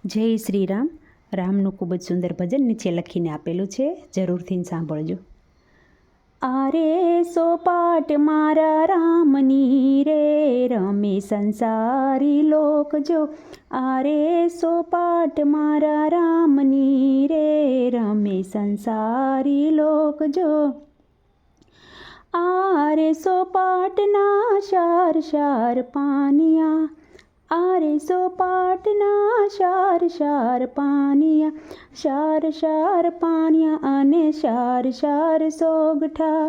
જય શ્રી રામ. રામનું ખૂબ જ સુંદર ભજન નીચે લખીને આપેલું છે, જરૂરથી સાંભળજો. આરે સોપાટ મારા રામની રે, રમે સંસારી લોક જો. આરે સોપાટ મારા રામની રે, રમે સંસારી લોક જો. આરે સોપાટના શાર શાર પાનિયા, આરે સોપાટના શાર શાર પાનિયા, શાર શાર પાનિયા અને શાર શાર સોગઠા.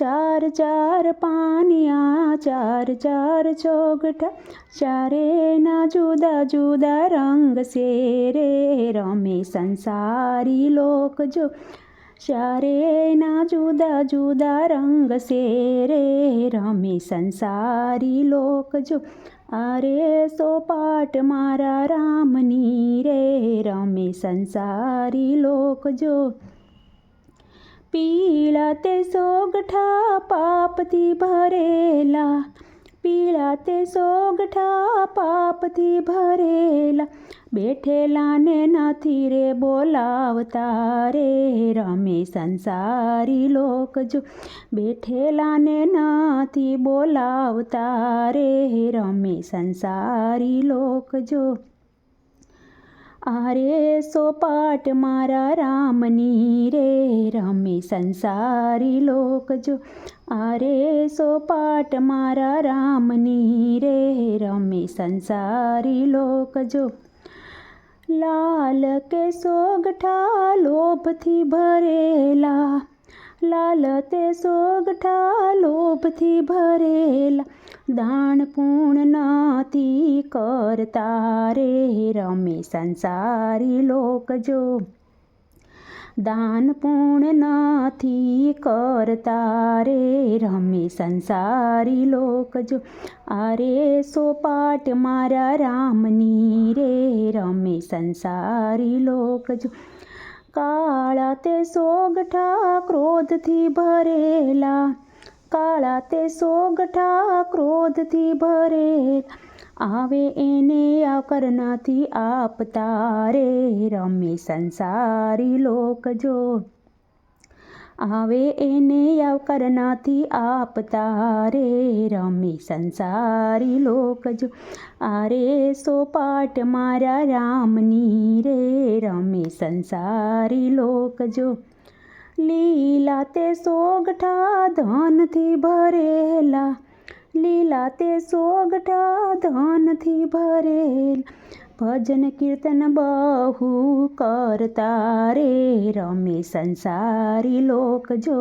ચાર ચાર પાનિયા, ચાર ચાર ચોગઠા, ચારેના જુદા જુદા રંગ છે રે, રમે સંસારી લોક જો. ચારેના જુદા જુદા રંગ છે રે, રમે સંસારી લોક જો. આરે સોપાટ મારા રામની રે, રમે સંસારી લોક જો. પીળા તે સોગઠા પાપથી ભરેલા, પીળા તે સોગઠા પાપથી ભરેલા, બેઠેલાને નથી રે બોલાવતા રે, રમે સંસારી લોક જો. બેઠેલાને નથી બોલાવતા રે, રમે સંસારી લોક જો. આરે સોપાટ મારા રામની રે, રમે સંસારી લોક જો. આરે સોપાટ મારા રામની રે, રમે સંસારી લોક જો. લાલ કે સોગઠા લોભથી ભરેલા, લાલ તે સોગઠા લોભથી ભરેલા, દાન પૂણ નથી કરતા રે, રમે સંસારી લોક જો. દાન પૂણ નથી કરતા રે, રમે સંસારી લોક જો. આરે સોપાટ મારા રામની રે, રમે સંસારી લોક જો. કાળા તે સોગઠા ક્રોધથી ભરેલા, કાળા તે સોગઠા ક્રોધથી ભરેલા, આવે એને આવકાર નથી આપતા રે, રમે સંસારી લોક જો. આવે એને આવકાર નથી આપતા રે, રમે સંસારી લોક જો. આરે સોપાટ મારા રામની રે, રમે સંસારી લોક જો. લીલા તે સોગઠા ધનથી ભરેલા, લીલા તે સોગઠા ધનથી ભરેલા, ભજન કીર્તન બહુ કરતા રે, રમે સંસારી લોક જો.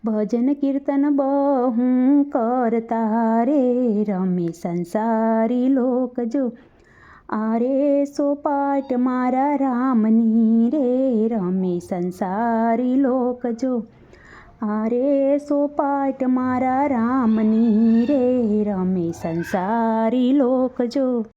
ભજન કીર્તન બહુ કરતા રે, રમે સંસારી લોક જો. આરે સોપાટ મારા રામની રે, રમે સંસારી લોક જો. આરે સોપાટ મારા રામની રે, રમે સંસારી લોક જો.